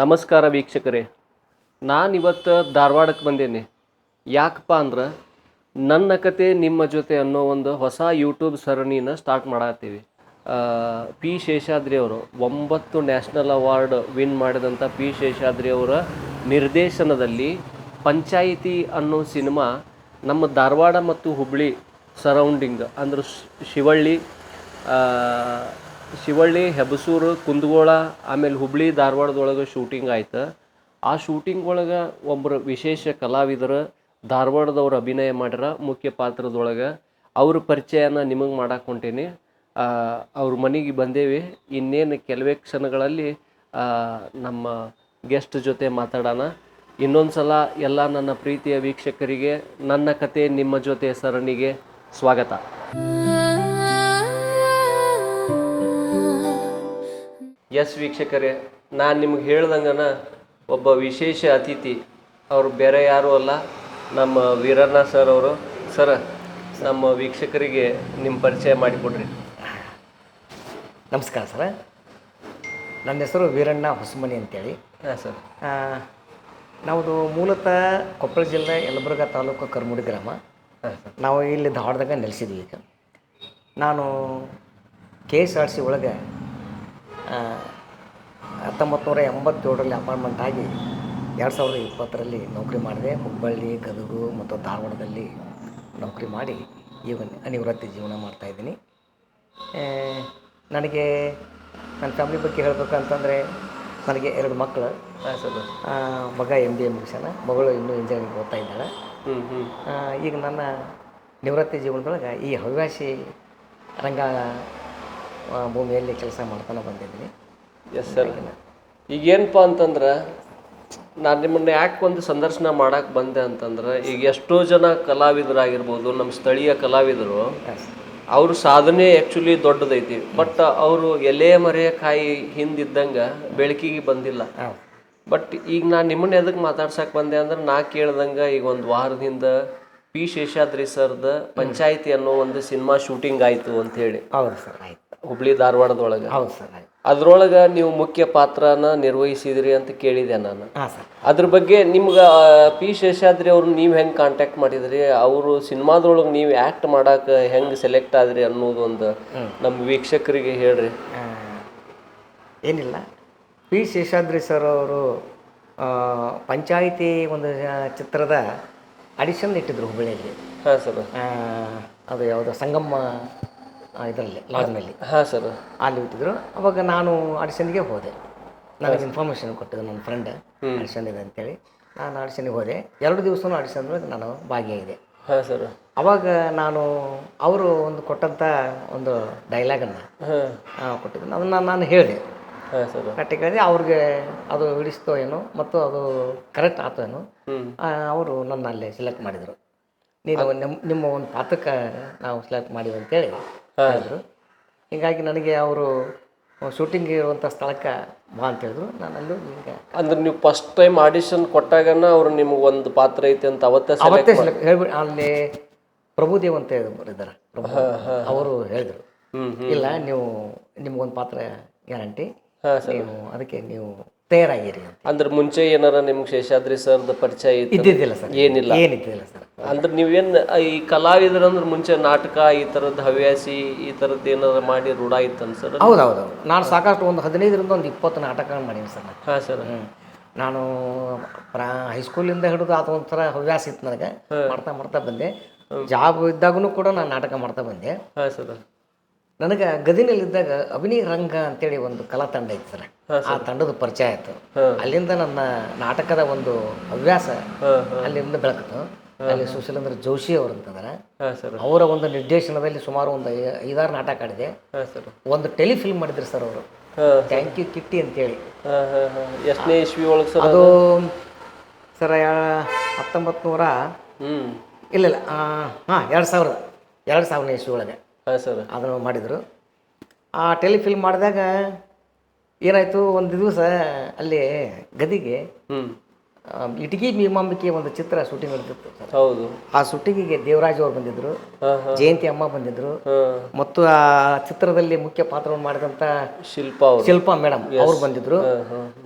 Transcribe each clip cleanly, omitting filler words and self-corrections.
ನಮಸ್ಕಾರ ವೀಕ್ಷಕರೇ, ನಾನಿವತ್ತು ಧಾರವಾಡಕ್ಕೆ ಬಂದೇನೆ. ಯಾಕಪ್ಪ ಅಂದ್ರೆ ನನ್ನ ಕತೆ ನಿಮ್ಮ ಜೊತೆ ಅನ್ನೋ ಒಂದು ಹೊಸ ಯೂಟ್ಯೂಬ್ ಸರಣಿನ ಸ್ಟಾರ್ಟ್ ಮಾಡತ್ತೀವಿ. ಪಿ ಶೇಷಾದ್ರಿ ಅವರು 9 ನ್ಯಾಷನಲ್ ಅವಾರ್ಡ್ ವಿನ್ ಮಾಡಿದಂಥ ಪಿ ಶೇಷಾದ್ರಿ ಅವರ ನಿರ್ದೇಶನದಲ್ಲಿ ಪಂಚಾಯಿತಿ ಅನ್ನೋ ಸಿನಿಮಾ ನಮ್ಮ ಧಾರವಾಡ ಮತ್ತು ಹುಬ್ಬಳ್ಳಿ ಸರೌಂಡಿಂಗ್ ಅಂದ್ರೆ ಶಿವಳ್ಳಿ, ಹೆಬಸೂರು, ಕುಂದಗೋಳ, ಆಮೇಲೆ ಹುಬ್ಬಳ್ಳಿ ಧಾರವಾಡದೊಳಗೆ ಶೂಟಿಂಗ್ ಆಯ್ತು. ಆ ಶೂಟಿಂಗ್ ಒಳಗೆ ಒಬ್ಬರು ವಿಶೇಷ ಕಲಾವಿದರು ಧಾರವಾಡದವ್ರು ಅಭಿನಯ ಮಾಡ್ಯಾರ ಮುಖ್ಯ ಪಾತ್ರದೊಳಗೆ. ಅವ್ರ ಪರಿಚಯನ ನಿಮಗೆ ಮಾಡಕ್ಕೆ ಹೊಂಟೀನಿ. ಅವ್ರ ಮನೆಗೆ ಬಂದೇವಿ. ಇನ್ನೇನು ಕೆಲವೇ ಕ್ಷಣಗಳಲ್ಲಿ ನಮ್ಮ ಗೆಸ್ಟ್ ಜೊತೆ ಮಾತಾಡೋಣ. ಇನ್ನೊಂದು ಸಲ ಎಲ್ಲ ನನ್ನ ಪ್ರೀತಿಯ ವೀಕ್ಷಕರಿಗೆ ನನ್ನ ಕತೆ ನಿಮ್ಮ ಜೊತೆ ಸರಣಿಗೆ ಸ್ವಾಗತ. ಎಸ್ ವೀಕ್ಷಕರೇ, ನಾನು ನಿಮ್ಗೆ ಹೇಳ್ದಂಗನ ಒಬ್ಬ ವಿಶೇಷ ಅತಿಥಿ. ಅವರು ಬೇರೆ ಯಾರೂ ಅಲ್ಲ, ನಮ್ಮ ವೀರಣ್ಣ ಸರ್ ಅವರು. ಸರ್, ನಮ್ಮ ವೀಕ್ಷಕರಿಗೆ ನಿಮ್ಮ ಪರಿಚಯ ಮಾಡಿಕೊಡ್ರಿ. ನಮಸ್ಕಾರ ಸರ್, ನನ್ನ ಹೆಸರು ವೀರಣ್ಣ ಹೊಸಮನಿ ಅಂತೇಳಿ. ಹಾಂ ಸರ್. ನಾವು ಮೂಲತಃ ಕೊಪ್ಪಳ ಜಿಲ್ಲೆ ಯಲಬುರ್ಗಾ ತಾಲೂಕು ಕರ್ಮುಡಿ ಗ್ರಾಮ. ನಾವು ಇಲ್ಲಿ ಧಾರವಾಡದಾಗ ನೆಲೆಸಿದ್ವಿ. ಈಗ ನಾನು KSRTC ಒಳಗೆ 1987ರಲ್ಲಿ ಅಪಾಯಿಂಟ್ಮೆಂಟ್ ಆಗಿ 2020ರಲ್ಲಿ ನೌಕರಿ ಮಾಡಿದೆ. ಹುಬ್ಬಳ್ಳಿ, ಗದಗ ಮತ್ತು ಧಾರವಾಡದಲ್ಲಿ ನೌಕರಿ ಮಾಡಿ ಈಗ ಅನಿವೃತ್ತಿ ಜೀವನ ಮಾಡ್ತಾಯಿದ್ದೀನಿ. ನನಗೆ ನನ್ನ ಫ್ಯಾಮಿಲಿ ಬಗ್ಗೆ ಹೇಳಬೇಕಂತಂದರೆ, ನನಗೆ 2 ಮಕ್ಕಳು. ಮಗ MBA ಮುಗಿಸ್ಯಾನ, ಮಗಳು ಇನ್ನೂ ಇಂಜಿನಿಯರಿಂಗ್ ಓದ್ತಾ ಇದ್ದಾಳೆ. ಈಗ ನನ್ನ ನಿವೃತ್ತಿ ಜೀವನದೊಳಗೆ ಈ ಹವ್ಯಾಸಿ ರಂಗ ಭೂಮಿಯಲ್ಲಿ ಕೆಲಸ ಮಾಡ್ತಾನೆ ಬಂದಿದ್ದೀನಿ. Yes sir. ಈಗೇನಪ್ಪ ಅಂತಂದ್ರೆ, ನಾನು ನಿಮ್ಮನ್ನು ಯಾಕೆ ಒಂದು ಸಂದರ್ಶನ ಮಾಡೋಕ್ಕೆ ಬಂದೆ ಅಂತಂದ್ರೆ, ಈಗ ಎಷ್ಟೋ ಜನ ಕಲಾವಿದರಾಗಿರ್ಬೋದು, ನಮ್ಮ ಸ್ಥಳೀಯ ಕಲಾವಿದರು, ಅವ್ರ ಸಾಧನೆ ಆ್ಯಕ್ಚುಲಿ ದೊಡ್ಡದೈತಿ. ಬಟ್ ಅವರು ಎಲೆ ಮರೆ ಕಾಯಿ ಹಿಂದಿದ್ದಂಗೆ ಬೆಳಕಿಗೆ ಬಂದಿಲ್ಲ. ಬಟ್ ಈಗ ನಾನು ನಿಮ್ಮನ್ನ ಎದಕ್ಕೆ ಮಾತಾಡ್ಸಕ್ಕೆ ಬಂದೆ ಅಂದ್ರೆ, ನಾ ಕೇಳ್ದಂಗೆ ಈಗ ಒಂದು ವಾರದಿಂದ ಪಿ ಶೇಷಾದ್ರಿ ಸರ್ದ ಪಂಚಾಯಿತಿ ಅನ್ನೋ ಒಂದು ಸಿನಿಮಾ ಶೂಟಿಂಗ್ ಆಯಿತು ಅಂಥೇಳಿ. ಹೌದು ಸರ್, ಆಯ್ತು. ಹುಬ್ಬಳ್ಳಿ ಧಾರವಾಡದೊಳಗೆ. ಹೌದು ಸರ್, ಆಯ್ತು. ಅದ್ರೊಳಗೆ ನೀವು ಮುಖ್ಯ ಪಾತ್ರನ ನಿರ್ವಹಿಸಿದ್ರಿ ಅಂತ ಕೇಳಿದೆ ನಾನು. ಹಾಂ ಸರ್. ಅದ್ರ ಬಗ್ಗೆ ನಿಮ್ಗೆ ಪಿ ಶೇಷಾದ್ರಿ ಅವ್ರು ನೀವು ಹೆಂಗೆ ಕಾಂಟ್ಯಾಕ್ಟ್ ಮಾಡಿದ್ರಿ, ಅವರು ಸಿನಿಮಾದೊಳಗೆ ನೀವು ಆ್ಯಕ್ಟ್ ಮಾಡೋಕೆ ಹೆಂಗೆ ಸೆಲೆಕ್ಟ್ ಆದ್ರಿ ಅನ್ನೋದು ಒಂದು ನಮ್ಮ ವೀಕ್ಷಕರಿಗೆ ಹೇಳ್ರಿ. ಏನಿಲ್ಲ, ಪಿ ಶೇಷಾದ್ರಿ ಸರ್ ಅವರು ಪಂಚಾಯಿತಿ ಒಂದು ಚಿತ್ರದ ಆಡಿಷನ್ ಇಟ್ಟಿದ್ರು ಹುಬ್ಬಳ್ಳಿಯಲ್ಲಿ. ಹಾಂ ಸರ್. ಅದು ಯಾವುದೋ ಸಂಗಮ್ಮ ಇದರಲ್ಲಿ ಲಾಡ್ಜ್ನಲ್ಲಿ. ಹಾಂ ಸರ್. ಅಲ್ಲಿ ಇಟ್ಟಿದ್ರು. ಅವಾಗ ನಾನು ಆಡಿಷನ್ಗೆ ಹೋದೆ. ನನಗೆ ಇನ್ಫಾರ್ಮೇಷನ್ ಕೊಟ್ಟಿದ್ದು ನನ್ನ ಫ್ರೆಂಡ್, ಆಡಿಷನ್ ಇದೆ ಅಂತೇಳಿ. ನಾನು ಆಡಿಷನ್ಗೆ ಹೋದೆ. 2 ದಿವಸನೂ ಆಡಿಷನ್ಗೆ ನಾನು ಭಾಗಿಯಾಗಿದೆ. ಹಾಂ ಸರ್. ಅವಾಗ ನಾನು ಅವರು ಒಂದು ಕೊಟ್ಟಂಥ ಒಂದು ಡೈಲಾಗನ್ನು ಕೊಟ್ಟಿದ್ದು, ಅದನ್ನು ನಾನು ಹೇಳಿದೆ. ಹಾಂ ಸರ್. ಕರೆಕ್ಟಾಗಿ ಹೇಳಿದೆ. ಅವ್ರಿಗೆ ಅದು ಹಿಡಿಸ್ತೋ ಏನೋ ಮತ್ತು ಅದು ಕರೆಕ್ಟ್ ಆಯ್ತೋ ಏನೋ, ಅವರು ನನ್ನ ಅಲ್ಲಿ ಸೆಲೆಕ್ಟ್ ಮಾಡಿದರು. ನೀನು ನಿಮ್ಮ ಒಂದು ಪಾತ್ರಕ್ಕೆ ನಾವು ಸೆಲೆಕ್ಟ್ ಮಾಡಿವಿ ಅಂತೇಳಿ ಹೇಳಿದ್ರು. ಹೀಗಾಗಿ ನನಗೆ ಅವರು ಶೂಟಿಂಗ್ ಇರುವಂಥ ಸ್ಥಳಕ್ಕೆ ಬಾ ಅಂತ ಹೇಳಿದ್ರು. ನಾನು ಅಲ್ಲೂ ಈಗ ಅಂದ್ರೆ ನೀವು ಫಸ್ಟ್ ಟೈಮ್ ಆಡಿಷನ್ ಕೊಟ್ಟಾಗನ ಅವ್ರು ನಿಮ್ಗೆ ಒಂದು ಪಾತ್ರ ಐತೆ ಅಂತ ಅವತ್ತೇ ಸೆಲೆಕ್ಟ್ ಹೇಳ್ಬಿಟ್ಟು, ಅಲ್ಲಿ ಪ್ರಭುದೇವ್ ಅಂತ ಇದ್ದಾರೆ, ಅವರು ಹೇಳಿದರು, ಇಲ್ಲ ನೀವು ನಿಮ್ಗೊಂದು ಪಾತ್ರ ಗ್ಯಾರಂಟಿ, ನೀವು ಅದಕ್ಕೆ ನೀವು ತಯಾರಾಗಿರಿ ಅಂತ. ಅಂದ್ರೆ ಮುಂಚೆ ಏನಾರ ನಿಮ್ಗೆ ಶೇಷಾದ್ರಿ ಸರ್ದ ಪರಿಚಯ ಇದ್ದಿದ್ದಿಲ್ಲ ಸರ್? ಏನಿದ್ದಿಲ್ಲ ಸರ್. ಅಂದ್ರೆ ನೀವೇನು ಈ ಕಲಾವಿದರಂದ್ರೆ ಮುಂಚೆ ನಾಟಕ ಈ ಥರದ್ದು ಹವ್ಯಾಸಿ ಈ ಥರದ್ದು ಏನಾರ ಮಾಡಿ ರೂಢ ಇತ್ತು ಸರ್? ಹೌದೌದು. ನಾನು ಸಾಕಷ್ಟು ಒಂದು 15ರಿಂದ ಒಂದು 20 ನಾಟಕ ಮಾಡೀನಿ ಸರ್. ಹಾಂ ಸರ್. ನಾನು ಹೈಸ್ಕೂಲಿಂದ ಹಿಡಿದು ಅದೊಂಥರ ಹವ್ಯಾಸ ಇತ್ತು ನನಗೆ. ಮಾಡ್ತಾ ಬಂದೆ. ಜಾಬ್ ಇದ್ದಾಗೂ ಕೂಡ ನಾನು ನಾಟಕ ಮಾಡ್ತಾ ಬಂದೆ. ಹಾಂ ಸರ್. ನನಗೆ ಗದಿನಲ್ಲಿದ್ದಾಗ ಅಭಿನಯ ರಂಗ ಅಂತೇಳಿ ಒಂದು ಕಲಾ ತಂಡ ಇತ್ತು ಸರ್. ಆ ತಂಡದ ಪರಿಚಯ ಆಯಿತು. ಅಲ್ಲಿಂದ ನನ್ನ ನಾಟಕದ ಒಂದು ಹವ್ಯಾಸ ಅಲ್ಲಿಂದ ಬೆಳಕಿತು. ಅಲ್ಲಿ ಸುಶೀಲೇಂದ್ರ ಜೋಶಿ ಅವರು ಅಂತಂದ್ರೆ, ಅವರ ಒಂದು ನಿರ್ದೇಶನದಲ್ಲಿ ಸುಮಾರು ಒಂದು 5-6 ನಾಟಕ ಆಡಿದೆ. ಒಂದು ಟೆಲಿಫಿಲ್ಮ್ ಮಾಡಿದ್ರು ಸರ್ ಅವರು, ಥ್ಯಾಂಕ್ ಯು ಕಿಟ್ಟಿ ಅಂತೇಳಿ. ಎಷ್ಟನೇ ಇಸ್ವಿ ಒಳಗೆ ಸರ್ ಅದು? ಸರ್ 1900 ಇಲ್ಲ 2000ನೇ ಇಸ್ವಿ ಒಳಗೆ ಅದನ್ನು ಮಾಡಿದರು. ಆ ಟೆಲಿಫಿಲ್ಮ್ ಮಾಡಿದಾಗ ಏನಾಯಿತು, ಒಂದು ದಿವಸ ಅಲ್ಲಿ ಗದಿಗೆ ಇಟಗಿ ಭೀಮಾಂಬಿಕೆ ಒಂದು ಚಿತ್ರ ಶೂಟಿಂಗ್ ನಡೀತಿತ್ತು. ಹೌದು. ಆ ಶೂಟಿಂಗಿಗೆ ದೇವರಾಜ್ ಅವರು ಬಂದಿದ್ದರು, ಜಯಂತಿ ಅಮ್ಮ ಬಂದಿದ್ದರು, ಮತ್ತು ಆ ಚಿತ್ರದಲ್ಲಿ ಮುಖ್ಯ ಪಾತ್ರವನ್ನು ಮಾಡಿದಂಥ ಶಿಲ್ಪಾ ಮೇಡಮ್ ಅವರು ಬಂದಿದ್ದರು.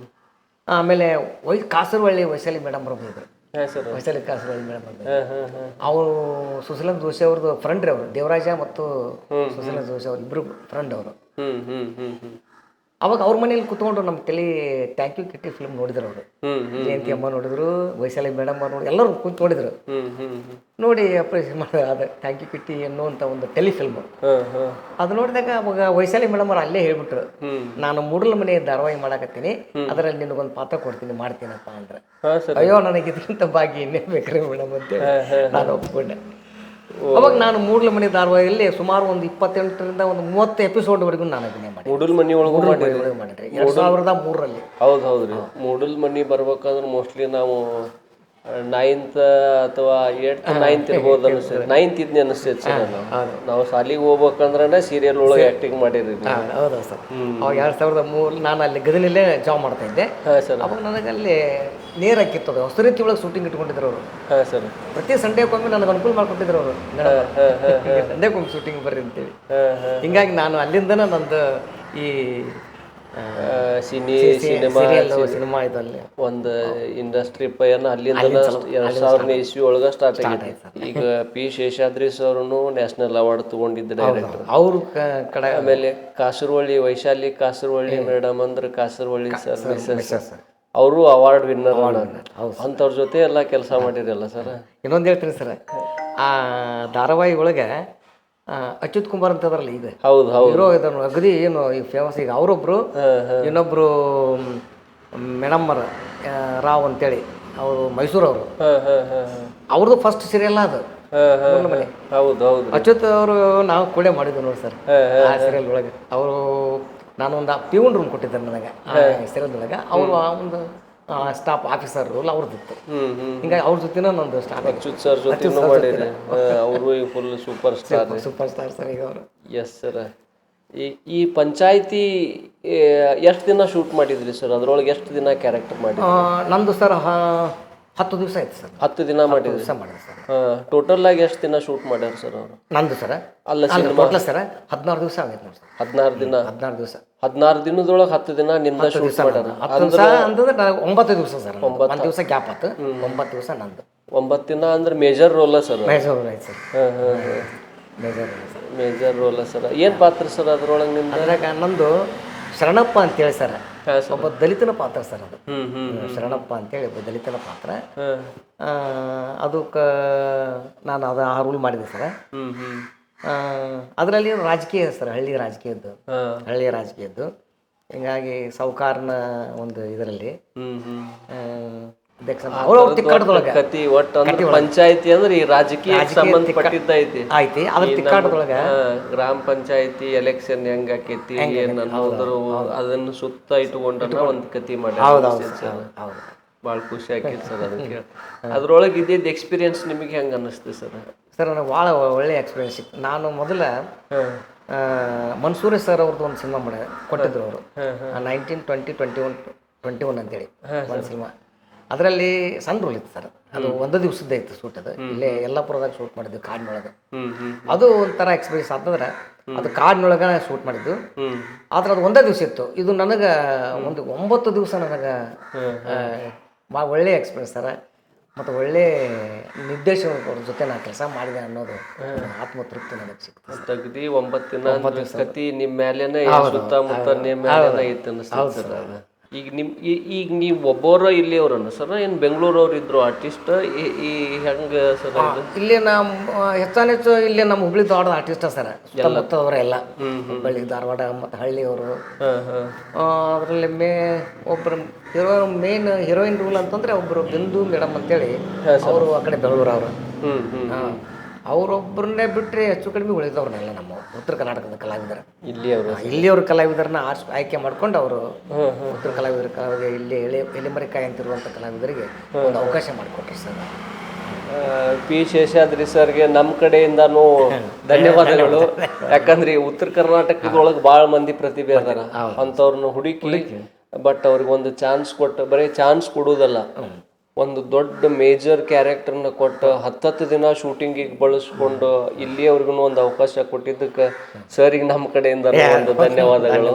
ಆಮೇಲೆ ಕಾಸರವಳ್ಳಿ ವೈಶಾಲಿ ಮೇಡಮ್ ಬರ್ಬೋದು, ಹಾಂ ಸರ್. ವೈಶಾಲಿ ಕಾಸರವಳ್ಳಿ ಮೇಡಮ್ ಬರ್ಬೋದು. ಹಾಂ ಹಾಂ ಹಾಂ. ಅವರು ಸುಶೀಲನ್ ಜೋಶಿ ಅವ್ರದ್ದು ಫ್ರೆಂಡ್ ರೀ ಅವರು, ದೇವರಾಜ ಮತ್ತು ಸುಶೀಲನ್ ಜೋಶಿ ಅವ್ರು ಇಬ್ಬರು ಫ್ರೆಂಡ್ ಅವರು. ಅವಾಗ ಅವ್ರ ಮನೇಲಿ ಕುತ್ಕೊಂಡು ನಮ್ಮ ಥ್ಯಾಂಕ್ ಯು ಕಿಟ್ಟಿ ಫಿಲ್ಮ್ ನೋಡಿದ್ರು ಅವರು. ಜಯಂತಿ ಅಮ್ಮ ನೋಡಿದ್ರು, ವೈಶಾಲಿ ಮೇಡಮ್ ಅವ್ರು ನೋಡಿ, ಎಲ್ಲರೂ ಕುಂತು ನೋಡಿದ್ರು. ನೋಡಿ ಅಪ್ರಿಷಿಯೇಟ್ ಮಾಡಿದ್ರು. ಅದು ಥ್ಯಾಂಕ್ ಯು ಕಿಟ್ಟಿ ಅನ್ನುವಂಥ ಒಂದು ಟೆಲಿಫಿಲ್ಮ್. ಅದು ನೋಡಿದಾಗ ಅವಾಗ ವೈಶಾಲಿ ಮೇಡಮ್ ಅವ್ರು ಅಲ್ಲೇ ಹೇಳ್ಬಿಟ್ರು, ನಾನು ಮೂಡಲ ಮನೆ ಧಾರಾವಾಹಿ ಮಾಡಕತ್ತೀನಿ, ಅದರಲ್ಲಿ ನಿನಗೊಂದು ಪಾತ್ರ ಕೊಡ್ತೀನಿ, ಮಾಡ್ತೀನಪ್ಪ ಅಂದ್ರೆ. ಅಯ್ಯೋ ನನಗೆ ಇದಕ್ಕಿಂತ ಭಾಗ್ಯ ಇನ್ನೇ ಬೇಕ್ರಿ ಮೇಡಮ್ ಅಂತ ನಾನು ಒಪ್ಕೊಂಡೆ. ಅವಾಗ ನಾನು ಮೂಡಲ ಮನೆ ಧಾರಾವಾಹಿಯಲ್ಲಿ ಸುಮಾರು ಒಂದು 28ರಿಂದ ಒಂದು 30 ಎಪಿಸೋಡ್ವರೆಗೂ ನಾನು ಅಭಿನಯ ಮಾಡಿ ಮೂಡಲ್ ಮನಿ ಒಳಗೂ ಮಾಡಿದ್ರಿ 2003ರಲ್ಲಿ. ಹೌದು ಹೌದ್ರಿ. ಮೂಡಲ್ ಮನಿ ಬರ್ಬೇಕಂದ್ರೆ ಮೋಸ್ಟ್ಲಿ ನಾವು 9th ಅಥವಾ 8th 9th ಇರ್ಬೋದು ಅನಿಸ್ತೈತೆ. 9th ಇದ್ನಿ ಅನಿಸ್ತೈತೆ sir. ನಾವು ಶಾಲಿಗೆ ಹೋಗ್ಬೇಕಂದ್ರೆ ಸೀರಿಯಲ್ ಒಳಗೆ ಆ್ಯಕ್ಟಿಂಗ್ ಮಾಡಿರಿ. ಹೌದಾ ಸರ್. ಅವಾಗ 2003 ನಾನು ಅಲ್ಲಿ ಗದನಲ್ಲೇ ಜಾಬ್ ಮಾಡ್ತಾ ಇದ್ದೆ. ಅವಾಗ ನನಗೆ ಅಲ್ಲಿ ನೇರ ಹಾಕಿತ್ತು, ಹೊಸ ರೀತಿ ಒಳಗೆ ಶೂಟಿಂಗ್ ಇಟ್ಕೊಂಡಿದ್ರು ಅವರು. ಹಾಂ ಸರ್. ಪ್ರತಿ ಸಂಡೇಗೊಮ್ಮೆ ನನಗೆ ಅನುಕೂಲ ಮಾಡ್ಕೊಟ್ಟಿದ್ರು ಅವರು, ಸಂಡೇಗೊಮ್ಮೆ ಶೂಟಿಂಗ್ ಬರ್ರಿ ಅಂತೇಳಿ. ಹಿಂಗಾಗಿ ನಾನು ಅಲ್ಲಿಂದನೇ ನಂದು ಈ ಸಿನಿಮಾ ಇದಲ್ಲಿ ಒಂದು ಇಂಡಸ್ಟ್ರಿ ಪಯಣ ಅಲ್ಲಿಂದ 2000 ಇಸ್ವಿ ಒಳಗೆ ಸ್ಟಾರ್ಟ್ ಆಗೈತಿ. ಈಗ ಪಿ ಶೇಷಾದ್ರಿ ಸರ್ನು ನ್ಯಾಷನಲ್ ಅವಾರ್ಡ್ ತಗೊಂಡಿದ್ದ ಡೈರೆಕ್ಟರ್ ಅವ್ರ ಕಡೆ. ಆಮೇಲೆ ಕಾಸರವಳ್ಳಿ ವೈಶಾಲಿ ಕಾಸರವಳ್ಳಿ ಮೇಡಮ್ ಅಂದ್ರೆ ಕಾಸರವಳ್ಳಿ ಸರ್ ಮಿಸಸ್ ಅವರು ಅವಾರ್ಡ್ ವಿನ್ನರ್. ಅಂಥವ್ರ ಜೊತೆ ಎಲ್ಲ ಕೆಲಸ ಮಾಡಿರಲ್ಲ ಸರ್. ಇನ್ನೊಂದು ಹೇಳ್ತೀನಿ ಸರ್, ಆ ಧಾರಾವಾಹಿ ಒಳಗೆ ಅಚ್ಯುತ್ ಕುಮಾರ್ ಅಂತ ಅದ್ರಲ್ಲಿ ಇದೆ. ಹೌದು ಹೌದು. ಹೀರೋ ಇದನ್ನು ಅಗದಿ ಏನು ಈಗ ಫೇಮಸ್. ಈಗ ಅವರೊಬ್ರು, ಇನ್ನೊಬ್ರು ಮೇಡಮ್ಮರ್ ರಾವ್ ಅಂತೇಳಿ, ಅವರು ಮೈಸೂರವರು. ಅವ್ರದ್ದು ಫಸ್ಟ್ ಸೀರಿಯಲ್ ಅದು. ಹೌದು ಹೌದು. ಅಚ್ಯುತ್ ಅವರು ನಾವು ಕೂಡ ಮಾಡಿದ್ವಿ ನೋಡಿ ಸರ್ ಆ ಸೀರಿಯಲ್ ಒಳಗೆ. ಅವರು ನಾನು ಒಂದು ಪ್ಯೂನ್ ರೂಮ್ ಕೊಟ್ಟಿದ್ದೆ ನನಗೆ ಆ ಸೀರಿಯಲ್ ಒಳಗೆ. ಅವರು ಒಂದು ಸ್ಟಾಫ್ ಆಫೀಸರ್ ರೋಲ್ ಅವ್ರದ್ದಿತ್ತು. ಹಿಂಗಾಗಿ ಅವ್ರ ಜೊತೆನೂ ನಂದು ಸ್ಟಾಫ್. ಅಚ್ಯುತ್ ಸರ್ ಜೊತೆ ಮಾಡಿರಿ. ಅವರು ಫುಲ್ ಸೂಪರ್ ಸ್ಟಾರ್ ಸರ್ ಈಗ ಅವರು. Yes sir. ಈ ಪಂಚಾಯತಿ ಎಷ್ಟು ದಿನ ಶೂಟ್ ಮಾಡಿದ್ರಿ ಸರ್? ಅದ್ರೊಳಗೆ ಎಷ್ಟು ದಿನ ಕ್ಯಾರೆಕ್ಟರ್ ಮಾಡಿದ್ರಿ? ನಂದು ಸರ್ 10 ದಿವಸ ಆಯ್ತು ಸರ್. 10 ದಿನ ಮಾಡಿದ್ರಿ ಸರ್. ಟೋಟಲ್ ಆಗಿ ಎಷ್ಟು ದಿನ ಶೂಟ್ ಮಾಡ್ಯಾರ ಸರ್ ಅವರು? ನಂದು ಸರ್ ಅಲ್ಲ ಟೋಟಲ್ ಸರ್ 16 ದಿವಸ ಆಗೈತೆ ನೋಡಿ ಸರ್. 16 ದಿನ. 16 ದಿವಸ. 16 ದಿನದೊಳಗೆ 10 ದಿನ ನಿಮ್ದ ಶೂಟ್ ಮಾಡ್ಯಾರ. 10 ದಿವಸ ಅಂತಂದ್ರೆ 9 ದಿವಸ ಸರ್. 1 ದಿವಸ ಗ್ಯಾಪ್ ಆಯ್ತು. 9 ದಿವಸ ನಂದು. 9 ದಿನ ಅಂದ್ರೆ major role sir. Major role ಆಯ್ತು ಸರ್. Major role sir. ಏನು ಪಾತ್ರ ಸರ್ ಅದ್ರೊಳಗೆ ನಿಮ್ದು? ಅದ್ರಾಗ ನಂದು ಶರಣಪ್ಪ ಅಂತೇಳಿ ಸರ್, ಒಬ್ಬ ದಲಿತನ ಪಾತ್ರ ಸರ್ ಅದು. ಶರಣಪ್ಪ ಅಂತೇಳಿ ಒಬ್ಬ ದಲಿತನ ಪಾತ್ರ. ಅದಕ್ಕೆ ನಾನು ಅದು ಆ ರೂಲ್ ಮಾಡಿದೆ ಸರ್. ಅದರಲ್ಲಿ ರಾಜಕೀಯ ಸರ್, ಹಳ್ಳಿಯ ರಾಜಕೀಯದ್ದು. ಹಿಂಗಾಗಿ ಸಾಹುಕಾರನ ಒಂದು ಇದರಲ್ಲಿ ಪಂಚಾಯತಿ ಅಂದ್ರೆ ಈ ರಾಜಕೀಯ ಸಂಬಂಧಪಟ್ಟಿದ್ದೈತಿ ಐತಿ. ಅದ್ರ ತಿಕ್ಕಾಟದೊಳಗ ಗ್ರಾಮ ಪಂಚಾಯತಿ ಎಲೆಕ್ಷನ್ ಹೆಂಗ್ ಆಕೈತಿ ಅನ್ನೋದ್ರು ಅದನ್ನ ಸುತ್ತ ಇಟ್ಕೊಂಡ ಒಂದ್ ಕತಿ ಮಾಡಿ ಭಾಳ ಖುಷಿ ಆಕೈತಿ ಸರ್. ಅದಕ್ಕೆ ಅದ್ರೊಳಗೆ ಇದ್ದಿದ್ದ ಎಕ್ಸ್ಪೀರಿಯನ್ಸ್ ನಿಮಗೆ ಹೆಂಗ ಅನ್ನಿಸ್ತು ಸರ್? ಸರ್ ನನಗೆ ಭಾಳ ಒಳ್ಳೆ ಎಕ್ಸ್ಪೀರಿಯನ್ಸ್ ಸಿಕ್ತು. ನಾನು ಮೊದಲ ಮನ್ಸೂರಿ ಸರ್ ಅವ್ರದ್ದು ಒಂದು ಸಿನಿಮಾ ಕೊಟ್ಟಿದ್ರು ಅವರು, 1920-21 ಅಂತೇಳಿ ಒಂದು ಸಿನಿಮಾ. ಅದರಲ್ಲಿ ಸಣ್ಣ ರೋಲ್ ಇತ್ತು ಸರ್. ಅದು 1 ದಿವಸದ ಇತ್ತು ಶೂಟ್. ಅದು ಇಲ್ಲೇ ಯಲ್ಲಾಪುರದಾಗ ಶೂಟ್ ಮಾಡಿದ್ವಿ ಕಾಡಿನೊಳಗೆ. ಅದು ಒಂಥರ ಎಕ್ಸ್ಪೀರಿಯನ್ಸ್ ಅಂತಂದ್ರೆ ಅದು ಕಾಡಿನೊಳಗೆ ಶೂಟ್ ಮಾಡಿದ್ದು. ಆದ್ರೆ ಅದು 1 ದಿವಸ ಇತ್ತು. ಇದು ನನಗೆ ಒಂದು 9 ದಿವಸ ನನಗೆ ಭಾಳ ಒಳ್ಳೆ ಎಕ್ಸ್ಪೀರಿಯನ್ಸ್ ಸರ್. ಮತ್ತು ಒಳ್ಳೆ ನಿರ್ದೇಶಕರ ಜೊತೆ ನಾನು ಕೆಲಸ ಮಾಡಿದೆ ಅನ್ನೋದು ಆತ್ಮತೃಪ್ತಿ ನನಗೆ ಸಿಕ್ತು. ತೆಗ್ದು 9 ದಿನ ಕತಿ ನಿಮ್ಮ ಮೇಲೇನೆ ಸುತ್ತಮುತ್ತ ನಿಮ್ಮ ಮೇಲೇನೆ ಇತ್ತು ಅನಿಸ್ತದೆ ಸರ್. ಅದು ಈಗ ನೀವು ಒಬ್ಬರ ಇಲ್ಲಿ ಅವ್ರನ್ನ ಸರ್, ಏನು ಬೆಂಗಳೂರವ್ರು ಇದ್ರು ಆರ್ಟಿಸ್ಟ್ ಈ ಹೆಂಗೆ ಸರ್? ಇಲ್ಲಿ ನಮ್ಮ ಹೆಚ್ಚಾನೆಚ್ಚು ಇಲ್ಲಿ ನಮ್ಮ ಹುಬ್ಳಿ ಧಾರವಾಡ ಆರ್ಟಿಸ್ಟ್ ಸರ್, ಸುತ್ತಮುತ್ತದವರೆಲ್ಲ ಹುಬ್ಬಳ್ಳಿ ಧಾರವಾಡ ಮತ್ತು ಹಳ್ಳಿಯವರು. ಅದರಲ್ಲಿ ಒಬ್ಬರು ಮೇನ್ ಹೀರೋಯಿನ್ ರೂಲ್ ಅಂತಂದ್ರೆ ಒಬ್ಬರು ಬಿಂದು ಮೇಡಮ್ ಅಂತೇಳಿ, ಅವರು ಆ ಕಡೆ ಬೆಂಗಳೂರು ಅವರು. ಅವರೊಬ್ಬರನ್ನೇ ಬಿಟ್ಟರೆ ಹೆಚ್ಚು ಕಡಿಮೆ ಉಳಿದವ್ರನ್ನೆಲ್ಲ ನಮ್ಮ ಉತ್ತರ ಕರ್ನಾಟಕದ ಕಲಾವಿದರು, ಇಲ್ಲಿಯವರು ಕಲಾವಿದರನ್ನ ಆಯ್ಕೆ ಮಾಡ್ಕೊಂಡು ಅವರು ಉತ್ತರ ಕಲಾವಿದರಿಗೆ ಇಲ್ಲಿ ಎಲೆಮರೆಕಾಯಿ ಅಂತಿರುವಂಥ ಕಲಾವಿದರಿಗೆ ಒಂದು ಅವಕಾಶ ಮಾಡಿಕೊಟ್ರು ಸರ್. ಪಿ ಶೇಷಾದ್ರಿ ಸರ್ಗೆ ನಮ್ಮ ಕಡೆಯಿಂದನೂ ಧನ್ಯವಾದಗಳು. ಯಾಕಂದ್ರೆ ಉತ್ತರ ಕರ್ನಾಟಕದೊಳಗೆ ಭಾಳ ಮಂದಿ ಪ್ರತಿಭೆ ಅದಾರ, ಅಂಥವ್ರನ್ನ ಹುಡುಕಿ ಬಟ್ ಅವ್ರಿಗೆ ಒಂದು ಚಾನ್ಸ್ ಕೊಟ್ಟು, ಬರೀ ಚಾನ್ಸ್ ಕೊಡೋದಲ್ಲ, ಒಂದು ದೊಡ್ಡ ಮೇಜರ್ ಕ್ಯಾರೆಕ್ಟರ್ನ ಕೊಟ್ಟು 10 ದಿನ ಶೂಟಿಂಗಿಗೆ ಬಳಸ್ಕೊಂಡು ಇಲ್ಲಿಯವ್ರಿಗೂ ಒಂದು ಅವಕಾಶ ಕೊಟ್ಟಿದ್ದಕ್ಕೆ ಸರಿಗೆ ನಮ್ಮ ಕಡೆಯಿಂದ ಒಂದು ಧನ್ಯವಾದಗಳು.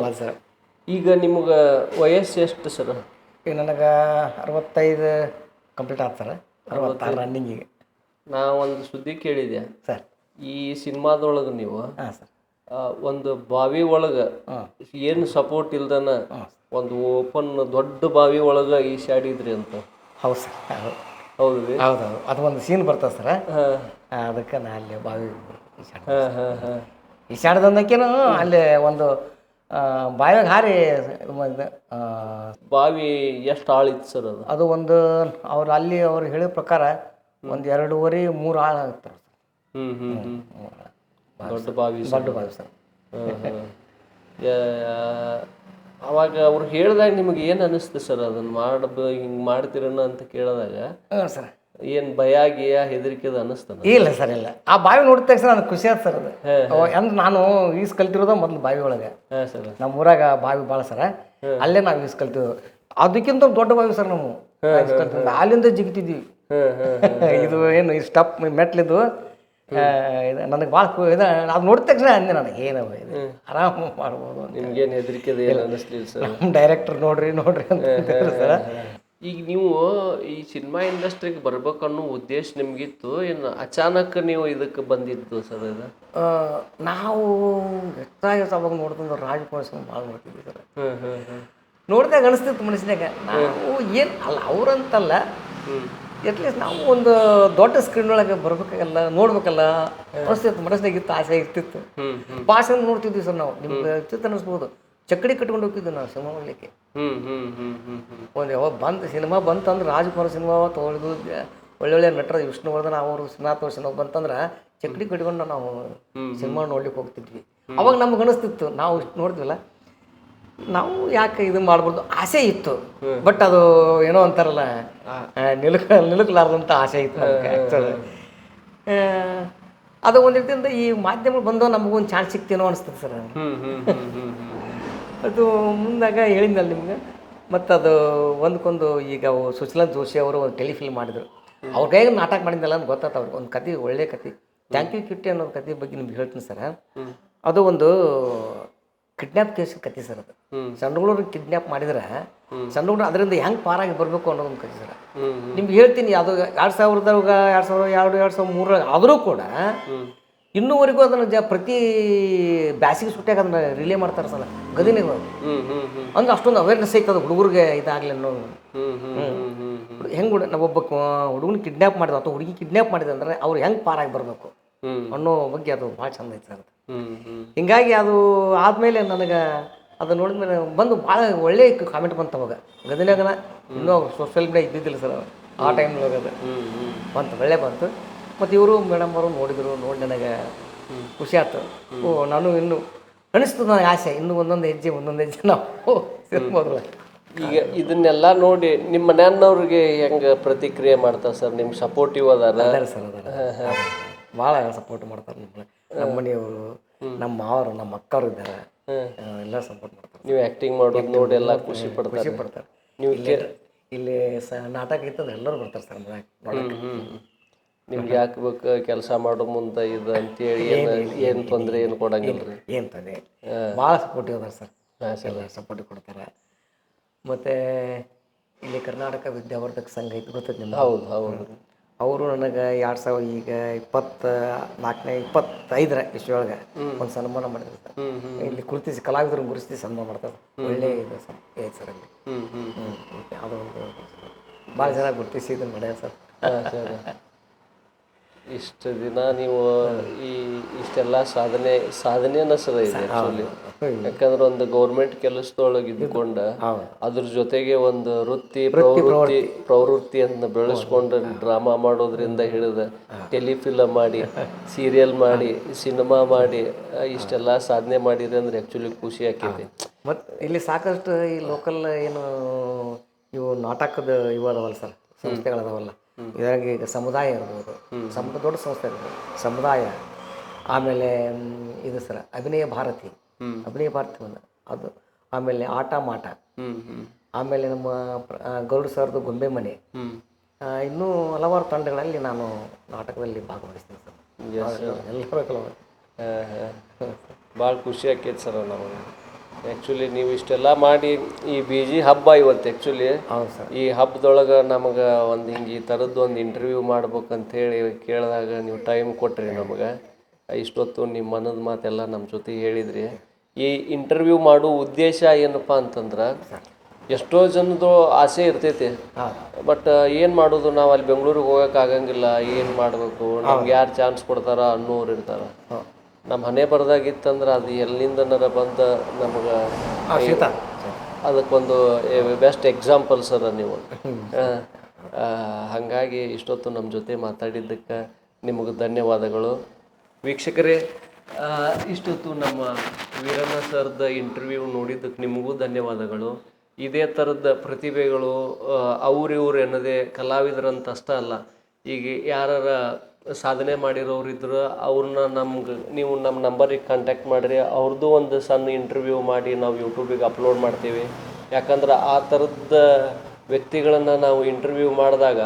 ಈಗ ನಿಮ್ಗೆ ವಯಸ್ಸು ಎಷ್ಟು ಸರ್? ಈಗ ನನಗೆ 65 ಕಂಪ್ಲೀಟ್ ಆಗ್ತಾರೆ, 66 ರನ್ನಿಂಗಿಗೆ. ನಾ ಒಂದು ಸುದ್ದಿ ಕೇಳಿದೆ ಸರ್. ಈ ಸಿನಿಮಾದೊಳಗೆ ನೀವು ಹಾಂ ಸರ್. ಒಂದು ಬಾವಿ ಒಳಗೆ ಏನು ಸಪೋರ್ಟ್ ಇಲ್ದನ ಒಂದು ಓಪನ್ ದೊಡ್ಡ ಬಾವಿ ಒಳಗೆ ಈಶಾಡಿದ್ರಿ ಅಂತ. ಹೌದು ಸರ್. ಹೌದು ರೀ. ಹೌದೌದು, ಅದು ಒಂದು ಸೀನ್ ಬರ್ತದೆ ಸರ್. ಅದಕ್ಕೆ ನಾ ಅಲ್ಲಿ ಬಾವಿ ಈಶಾಡ್ದಂದಕ್ಕೇನು ಅಲ್ಲಿ ಒಂದು ಬಾವಿಯಾಗ ಹಾರಿ ಬಾವಿ ಎಷ್ಟು ಆಳಿತ್ತು ಸರ್ ಅದು? ಅದು ಒಂದು ಅವ್ರು ಹೇಳಿದ ಪ್ರಕಾರ ಒಂದು 2.5-3 ಆಳ ಆಗ್ತಾರೆ. ದೊಡ್ಡ ಬಾವಿ ಸರ್. ಅವಾಗ ಅವ್ರು ಹೇಳಿದಾಗ ನಿಮಗೆ ಏನು ಅನಿಸ್ತು ಸರ್? ಅದನ್ನು ಹಿಂಗೆ ಮಾಡ್ತೀರನ್ನ ಅಂತ ಕೇಳಿದಾಗ ಹಾಂ ಸರ್, ಏನು ಭಯ ಗಿಯ ಹೆದರಿಕೆದು ಅನ್ನಿಸ್ತಾನೆ? ಇಲ್ಲ ಸರ್, ಇಲ್ಲ. ಆ ಬಾವಿ ನೋಡಿದ ತಕ್ಷಣ ನನಗೆ ಖುಷಿ ಆಯ್ತು ಸರ್. ಅದು ಅಂದ್ರೆ ನಾನು ಈಜು ಕಲ್ತಿರೋದ ಮೊದಲು ಬಾವಿ ಒಳಗೆ. ಸರ್, ನಮ್ಮ ಊರಾಗ ಬಾವಿ ಭಾಳ ಸರ, ಅಲ್ಲೇ ನಾವು ಈಜು ಕಲ್ತಿದ್ವು. ಅದಕ್ಕಿಂತ ದೊಡ್ಡ ಬಾವಿ ಸರ್. ನಾವು ಅಲ್ಲಿಂದ ಜಿಗಿತಿದ್ವಿ. ಇದು ಏನು ಈ ಸ್ಟಪ್ ಮೆಟ್ಲಿದ್ದು ನನಗೆ ಭಾಳ ಅದು ನೋಡಿದ ತಕ್ಷಣ ಅಂದೆ ನನಗೆ ಏನವ ಇದು ಆರಾಮ ಮಾಡ್ಬೋದು. ನಿಮ್ಗೇನು ಹೆದರಿಕೆದು ಏನು ಅನ್ನಿಸ್ಲಿಲ್ಲ ಸರ್? ನಮ್ಮ ಡೈರೆಕ್ಟರ್ ನೋಡ್ರಿ ಅಂತ ಸರ್. ಈಗ ನೀವು ಈ ಸಿನಿಮಾ ಇಂಡಸ್ಟ್ರಿಗೆ ಬರ್ಬೇಕನ್ನೋ ಉದ್ದೇಶ ನಿಮಗಿತ್ತು, ಏನು ಅಚಾನಕ್ ನೀವು ಇದಕ್ಕೆ ಬಂದಿದ್ದು ಸರ್? ಇದು ನಾವು ಹೆಚ್ಚಾಗಿ ಅವಾಗ ನೋಡ್ತಂದ್ರೆ ರಾಜಕುಮಾರ್ ಭಾಳ ನೋಡ್ತಿದ್ವಿ ಸರ್. ನೋಡಿದಾಗ ಅನಿಸ್ತಿತ್ತು ಮನಸ್ಸಿನಾಗ, ನಾವು ಏನು ಅಲ್ಲ ಅವ್ರಂತಲ್ಲ, ಅಟ್ಲೀಸ್ಟ್ ನಾವು ಒಂದು ದೊಡ್ಡ ಸ್ಕ್ರೀನ್ ಒಳಗೆ ಬರ್ಬೇಕಾಗಲ್ಲ, ನೋಡ್ಬೇಕಲ್ಲ ಅನಿಸ್ತಿತ್ತು. ಮನಸ್ಸಿನಾಗಿತ್ತು, ಆಸೆ ಇರ್ತಿತ್ತು. ಭಾಷೆ ನೋಡ್ತಿದ್ವಿ ಸರ್ ನಾವು. ನಿಮ್ಗೆ ಇರ್ತಿತ್ತು ಅನ್ನಿಸ್ಬೋದು. ಚಕ್ಕಡಿ ಕಟ್ಕೊಂಡು ಹೋಗ್ತಿದ್ವಿ ನಾವು ಸಿನಿಮಾ ನೋಡ್ಲಿಕ್ಕೆ. ಒಂದು ಯಾವಾಗ ಸಿನಿಮಾ ಬಂತಂದ್ರೆ ರಾಜಕುಮಾರ್ ಸಿನಿಮಾ ತೊಗೊಳ್ದು ಒಳ್ಳೊಳ್ಳೆ ನಟರ ವಿಷ್ಣುವರ್ಧನ್ ಅವರು, ಶ್ರೀನಾಥ್ ಅವ್ರ ಸಿನಿಮಾ ಬಂತಂದ್ರೆ ಚಕ್ಕಡಿ ಕಟ್ಕೊಂಡು ನಾವು ಸಿನಿಮಾ ನೋಡ್ಲಿಕ್ಕೆ ಹೋಗ್ತಿದ್ವಿ. ಅವಾಗ ನಮ್ಗೆ ಅನಿಸ್ತಿತ್ತು, ನಾವು ಇಷ್ಟು ನೋಡ್ತೀವಲ್ಲ, ನಾವು ಯಾಕೆ ಇದು ಮಾಡ್ಬಾರ್ದು ಆಸೆ ಇತ್ತು. ಬಟ್ ಅದು ಏನೋ ಅಂತಾರಲ್ಲ, ನಿಲುಕಲಾರ್ದಂಥ ಆಸೆ ಇತ್ತು ನಮ್ಗೆ ಆ್ಯಕ್ಚುಲಿ. ಅದು ಒಂದು ರೀತಿಯಿಂದ ಈ ಮಾಧ್ಯಮ ಬಂದೋ ನಮಗೊಂದು ಚಾನ್ಸ್ ಸಿಗ್ತೇನೋ ಅನಿಸ್ತದೆ ಸರ್. ಅದು ಮುಂದಾಗ ಹೇಳಿದ್ನಲ್ಲ ನಿಮ್ಗೆ. ಮತ್ತು ಅದು ಒಂದಕ್ಕೊಂದು ಈಗ ಸುಶೀಲಾ ಜೋಶಿ ಅವರು ಒಂದು ಟೆಲಿಫಿಲ್ಮ್ ಮಾಡಿದರು. ಅವ್ರ ಕೈಗೆ ನಾಟಕ ಮಾಡಿದ್ನಲ್ಲ ಅಂತ ಗೊತ್ತಾಯ್ತು ಅವ್ರಿಗೆ. ಒಂದು ಕತೆ, ಒಳ್ಳೆ ಕತೆ, ಥ್ಯಾಂಕ್ ಯು ಕಿಟ್ಟಿ ಅನ್ನೋ ಕತೆ ಬಗ್ಗೆ ನಿಮ್ಗೆ ಹೇಳ್ತೀನಿ ಸರ್. ಅದು ಒಂದು ಕಿಡ್ನ್ಯಾಪ್ ಕೇಸ್ ಕತೆ ಸರ್. ಅದು ಸಣ್ಣ ಹುಡುಗರು ಕಿಡ್ನ್ಯಾಪ್ ಮಾಡಿದ್ರೆ ಸಣ್ಣ ಹುಡುಗರು ಅದರಿಂದ ಹೆಂಗೆ ಪಾರಾಗಿ ಬರಬೇಕು ಅನ್ನೋದೊಂದು ಕತೆ ಸರ್. ನಿಮ್ಗೆ ಹೇಳ್ತೀನಿ, ಅದು 2000ದಾಗ 2002-2003 ಆದರೂ ಕೂಡ ಇನ್ನೂವರೆಗೂ ಅದನ್ನು ಪ್ರತಿ ಬ್ಯಾಸಿಗೆ ಸುಟ್ಟಾಗ ಅದನ್ನು ರಿಲೇ ಮಾಡ್ತಾರೆ ಸರ್ ಗದಿನಿಗೆ. ಅಂದ್ರೆ ಅಷ್ಟೊಂದು ಅವೇರ್ನೆಸ್ ಐತದ ಹುಡುಗರಿಗೆ ಇದಾಗಲಿ ಅನ್ನೋದು. ಹೆಂಗೆ ನಾವೊಬ್ಬ ಹುಡುಗನ ಕಿಡ್ನ್ಯಾಪ್ ಮಾಡಿದ ಅಥವಾ ಹುಡುಗಿ ಕಿಡ್ನ್ಯಾಪ್ ಮಾಡಿದೆ ಅಂದರೆ ಅವ್ರು ಹೆಂಗೆ ಪಾರಾಗಿ ಬರಬೇಕು ಅನ್ನೋ ಬಗ್ಗೆ ಅದು ಭಾಳ ಚಂದ ಐತೆ ಸರ್. ಹಿಂಗಾಗಿ ಅದು ಆದಮೇಲೆ ನನಗೆ ಅದು ನೋಡಿದ್ಮೇಲೆ ಬಂದು ಭಾಳ ಒಳ್ಳೆ ಕಾಮೆಂಟ್ ಬಂತು ಅವಾಗ ಗದನ್ಯಾಗನ. ಇನ್ನೂ ಸೋಷಿಯಲ್ ಮೀಡಿಯಾ ಇದ್ದಿದ್ದಿಲ್ಲ ಸರ್ ಆ ಟೈಮ್ನಾಗ. ಅದು ಬಂತು, ಒಳ್ಳೆ ಬಂತು. ಮತ್ತು ಇವರು ಮೇಡಮ್ ಅವರು ನೋಡಿದರು. ನೋಡಿ ನನಗೆ ಖುಷಿ ಆಯ್ತು. ನಾನು ಇನ್ನೂ ಅನಿಸ್ತು ನನಗೆ ಆಸೆ, ಇನ್ನೂ ಒಂದೊಂದು ಹೆಜ್ಜೆ ನಾವು ಸಿರ್ಬೋದು. ಈಗ ಇದನ್ನೆಲ್ಲ ನೋಡಿ ನಿಮ್ಮ ಮನೆಯವ್ರಿಗೆ ಹೆಂಗೆ ಪ್ರತಿಕ್ರಿಯೆ ಮಾಡ್ತಾರೆ ಸರ್? ನಿಮ್ಗೆ ಸಪೋರ್ಟಿವ್ ಅದಾರ ಸರ್? ಭಾಳ ಸಪೋರ್ಟ್ ಮಾಡ್ತಾರೆ. ನಮ್ಮ ಮನೆಯವರು, ನಮ್ಮ ಮಾವರು, ನಮ್ಮ ಅಕ್ಕವ್ರು ಇದ್ದಾರೆ, ಎಲ್ಲ ಸಪೋರ್ಟ್ ಮಾಡ್ತಾರೆ. ನೀವು ಆ್ಯಕ್ಟಿಂಗ್ ಮಾಡೋದು ನೋಡಿ ಎಲ್ಲ ಖುಷಿ ಪಡ್ತಾರೆ. ನೀವು ಇಲ್ಲಿ ನಾಟಕ ಇತ್ತಂದ್ರೆ ಎಲ್ಲರೂ ಬರ್ತಾರೆ ಸರ್ ನೋಡಕ್ಕೆ. ನಿಮ್ಗೆ ಯಾಕೆ ಬೇಕು ಕೆಲಸ ಮಾಡೋ ಮುಂದೆ ಇದು ಅಂತೇಳಿ ಏನು ತೊಂದರೆ ಏನು ಕೊಡಂಗಿಲ್ಲ ರೀ? ಏನು ತೊಂದರೆ, ಭಾಳ ಸಪೋರ್ಟಿವ್ ಅದಾರೆ ಸರ್. ಎಲ್ಲ ಸಪೋರ್ಟಿವ್ ಕೊಡ್ತಾರೆ. ಮತ್ತು ಇಲ್ಲಿ ಕರ್ನಾಟಕ ವಿದ್ಯಾವರ್ಧಕ ಸಂಘ ಐತೆ, ಗೊತ್ತೈತೆ ನಿಮ್ಗೆ? ಹೌದು ಹೌದು. ಅವರು ನನಗೆ 2024-25 ಇಷ್ಟೊಳಗೆ ಒಂದು ಸನ್ಮಾನ ಮಾಡಿದ್ರು ಸರ್. ಇಲ್ಲಿ ಗುರುತಿಸಿ ಕಲಾವಿದರನ್ನು ಗುರುತಿಸಿ ಸನ್ಮಾನ ಮಾಡ್ತಾರೆ. ಒಳ್ಳೆ ಇದು ಸರ್ ಐತೆ ಸರ್ ಅಲ್ಲಿ. ಯಾವುದೋ ಒಂದು ಭಾಳ ಜನ ಗುರುತಿಸಿ ಇದನ್ನು ಮಾಡ್ಯಾರ ಸರ್. ಇಷ್ಟು ದಿನ ನೀವು ಇಷ್ಟೆಲ್ಲ ಸಾಧನೆ ಸರ್ ಇದೆ ಆ್ಯಕ್ಚುಲಿ. ಯಾಕಂದ್ರೆ ಒಂದು ಗೌರ್ಮೆಂಟ್ ಕೆಲಸದೊಳಗೆ ಇದ್ದುಕೊಂಡು ಅದ್ರ ಜೊತೆಗೆ ಒಂದು ಪ್ರವೃತ್ತಿ ಅಂತ ಬೆಳೆಸ್ಕೊಂಡು ಡ್ರಾಮಾ ಮಾಡೋದ್ರಿಂದ ಹಿಡಿದ ಟೆಲಿಫಿಲಮ್ ಮಾಡಿ, ಸೀರಿಯಲ್ ಮಾಡಿ, ಸಿನಿಮಾ ಮಾಡಿ ಇಷ್ಟೆಲ್ಲ ಸಾಧನೆ ಮಾಡಿದ್ರೆ ಅಂದ್ರೆ ಆ್ಯಕ್ಚುಲಿ ಖುಷಿ ಆಕೈತಿ. ಮತ್ತು ಇಲ್ಲಿ ಸಾಕಷ್ಟು ಈ ಲೋಕಲ್ ಏನು ಇವು ನಾಟಕದ ಇವು ಅದಾವಲ್ಲ ಸರ್, ಸಂಸ್ಥೆಗಳದಾವಲ್ಲ. ಇದ್ರಾಗ ಈಗ ಸಮುದಾಯ ಇರ್ಬೋದು, ದೊಡ್ಡ ಸಂಸ್ಥೆ ಇರ್ಬೋದು, ಸಮುದಾಯ. ಆಮೇಲೆ ಇದು ಸರ್ ಅಭಿನಯ ಭಾರತಿ ಒಂದು ಅದು. ಆಮೇಲೆ ಆಟ ಮಾಟ, ಆಮೇಲೆ ನಮ್ಮ ಗೌಡ ಸರ್ದು ಗೊಂಬೆ ಮನೆ, ಇನ್ನೂ ಹಲವಾರು ತಂಡಗಳಲ್ಲಿ ನಾನು ನಾಟಕದಲ್ಲಿ ಭಾಗವಹಿಸ್ತೀನಿ ಸರ್. ಎಲ್ಲರೂ ಭಾಳ ಖುಷಿ ಆಕೈತೆ ಸರ್ ನಮಗೆ. ಆ್ಯಕ್ಚುಲಿ ನೀವು ಇಷ್ಟೆಲ್ಲ ಮಾಡಿ ಈ ಬೀಜಿ ಹಬ್ಬ ಇವತ್ತು ಆ್ಯಕ್ಚುಲಿ ಹೌದು ಸರ್. ಈ ಹಬ್ಬದೊಳಗೆ ನಮಗೆ ಒಂದು ಹಿಂಗೆ ಈ ಥರದ್ದು ಒಂದು ಇಂಟರ್ವ್ಯೂ ಮಾಡ್ಬೇಕಂತೇಳಿ ಕೇಳಿದಾಗ ನೀವು ಟೈಮ್ ಕೊಟ್ರಿ ನಮಗೆ. ಇಷ್ಟೊತ್ತು ನಿಮ್ಮ ಮನದ ಮಾತೆಲ್ಲ ನಮ್ಮ ಜೊತೆ ಹೇಳಿದ್ರಿ. ಈ ಇಂಟರ್ವ್ಯೂ ಮಾಡೋ ಉದ್ದೇಶ ಏನಪ್ಪ ಅಂತಂದ್ರೆ ಎಷ್ಟೋ ಜನದ್ದು ಆಸೆ ಇರ್ತೈತಿ, ಬಟ್ ಏನು ಮಾಡೋದು, ನಾವು ಅಲ್ಲಿ ಬೆಂಗಳೂರಿಗೆ ಹೋಗೋಕೆ ಆಗಂಗಿಲ್ಲ, ಏನು ಮಾಡಬೇಕು, ನಮ್ಗೆ ಯಾರು ಚಾನ್ಸ್ ಕೊಡ್ತಾರ ಅನ್ನೋರು ಇರ್ತಾರೆ. ನಮ್ಮ ಹಣೆ ಬರದಾಗಿತ್ತಂದ್ರೆ ಅದು ಎಲ್ಲಿಂದನಾರ ಬಂದು ನಮಗೆ ಅದಕ್ಕೊಂದು ಬೆಸ್ಟ್ ಎಕ್ಸಾಂಪಲ್ ಸರ ನೀವು. ಹಾಗಾಗಿ ಇಷ್ಟೊತ್ತು ನಮ್ಮ ಜೊತೆ ಮಾತಾಡಿದ್ದಕ್ಕೆ ನಿಮಗೆ ಧನ್ಯವಾದಗಳು. ವೀಕ್ಷಕರೇ, ಇಷ್ಟೊತ್ತು ನಮ್ಮ ವೀರಣ್ಣ ಸರ್ದ ಇಂಟರ್ವ್ಯೂ ನೋಡಿದ್ದಕ್ಕೆ ನಿಮಗೂ ಧನ್ಯವಾದಗಳು. ಇದೇ ಥರದ ಪ್ರತಿಭೆಗಳು ಅವ್ರಿವ್ರು ಅನ್ನೋದೇ ಕಲಾವಿದರಂತ ಅಷ್ಟೇ ಅಲ್ಲ, ಈಗ ಯಾರು ಸಾಧನೆ ಮಾಡಿರೋರು ಇದ್ರು ಅವ್ರನ್ನ ನೀವು ನಮ್ಮ ನಂಬರಿಗೆ ಕಾಂಟ್ಯಾಕ್ಟ್ ಮಾಡಿರಿ, ಅವ್ರದ್ದು ಒಂದು ಸಣ್ಣ ಇಂಟರ್ವ್ಯೂ ಮಾಡಿ ನಾವು ಯೂಟ್ಯೂಬಿಗೆ ಅಪ್ಲೋಡ್ ಮಾಡ್ತೀವಿ. ಯಾಕಂದ್ರೆ ಆ ಥರದ ವ್ಯಕ್ತಿಗಳನ್ನು ನಾವು ಇಂಟರ್ವ್ಯೂ ಮಾಡಿದಾಗ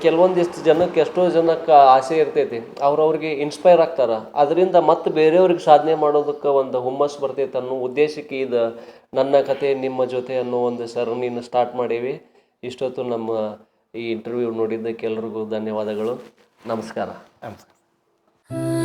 ಕೆಲವೊಂದಿಷ್ಟು ಜನಕ್ಕೆ, ಎಷ್ಟೋ ಜನಕ್ಕೆ ಆಸೆ ಇರ್ತೈತಿ, ಅವ್ರವ್ರಿಗೆ ಇನ್ಸ್ಪೈರ್ ಆಗ್ತಾರೆ, ಅದರಿಂದ ಮತ್ತೆ ಬೇರೆಯವ್ರಿಗೆ ಸಾಧನೆ ಮಾಡೋದಕ್ಕೆ ಒಂದು ಹುಮ್ಮಸ್ಸು ಬರ್ತೈತೆ ಅನ್ನೋ ಉದ್ದೇಶಕ್ಕೆ ಇದು ನನ್ನ ಕತೆ ನಿಮ್ಮ ಜೊತೆ ಅನ್ನೋ ಒಂದು ಸರಣಿನ ಸ್ಟಾರ್ಟ್ ಮಾಡೀವಿ. ಇಷ್ಟೊತ್ತು ನಮ್ಮ ಈ ಇಂಟರ್ವ್ಯೂ ನೋಡಿದ್ದಕ್ಕೆ ಎಲ್ರಿಗೂ ಧನ್ಯವಾದಗಳು. ನಮಸ್ಕಾರ. ನಮಸ್ಕಾರ.